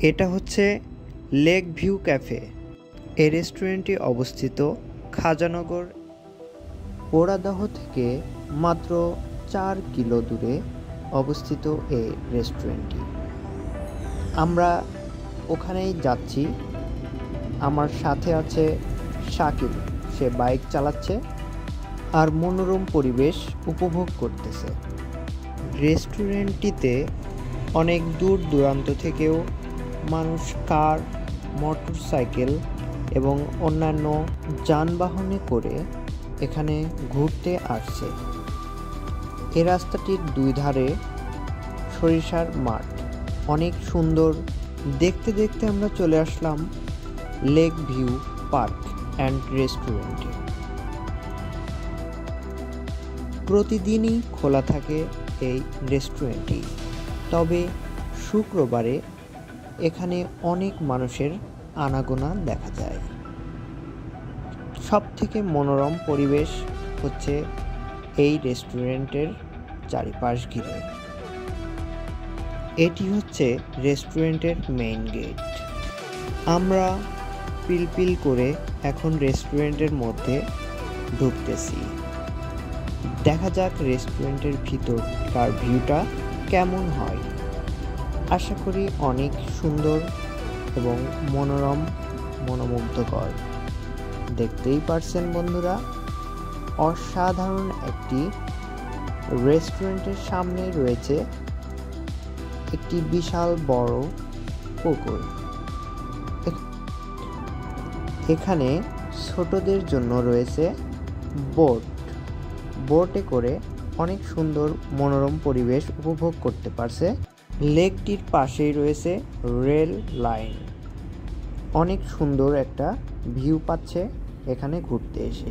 এটা হচ্ছে lake view cafe. এই রেস্টুরেন্টটি অবস্থিত খাজানগর পোড়াদহ থেকে মাত্র 4 কিলো দূরে অবস্থিত এই রেস্টুরেন্টটি। আমরা ওখানেই যাচ্ছি। আমার সাথে আছে শাকিল, সে বাইক চালাচ্ছে আর মনোরম পরিবেশ উপভোগ করতেছে। রেস্টুরেন্টটিতে অনেক দূর দূরান্ত থেকেও মানুষ কার, মোটরসাইকেল এবং অন্যান্য যানবাহনে করে এখানে ঘুরতে আসছে। এই রাস্তাটির দুই ধারে সরিষার মাঠ, অনেক সুন্দর। দেখতে দেখতে আমরা চলে আসলাম লেক ভিউ পার্ক অ্যান্ড রেস্টুরেন্টে। প্রতিদিনই খোলা থাকে এই রেস্টুরেন্টটি, তবে শুক্রবারে এখানে অনেক মানুষের আনাগোনা দেখা যায়। সবথেকে মনোরম পরিবেশ হচ্ছে এই রেস্টুরেন্টের চারিপাশ ঘিরে। এটি হচ্ছে রেস্টুরেন্টের মেইন গেট। আমরা পিলপিল করে এখন রেস্টুরেন্টের মধ্যে ঢুকতেছি। দেখা যাক রেস্টুরেন্টের ভিতরকার ভিউটা কেমন হয়। আশা করি অনেক সুন্দর এবং মনোরম, মনোমুগ্ধকর। দেখতেই পারছেন বন্ধুরা, অসাধারণ একটি রেস্টুরেন্টের সামনে রয়েছে একটি বিশাল বড় পুকুর। এখানে ছোটদের জন্য রয়েছে বোটে করে অনেক সুন্দর মনোরম পরিবেশ উপভোগ করতে পারছে। লেকটির পাশেই রয়েছে রেল লাইন। অনেক সুন্দর একটা ভিউ পাচ্ছে এখানে ঘুরতে এসে।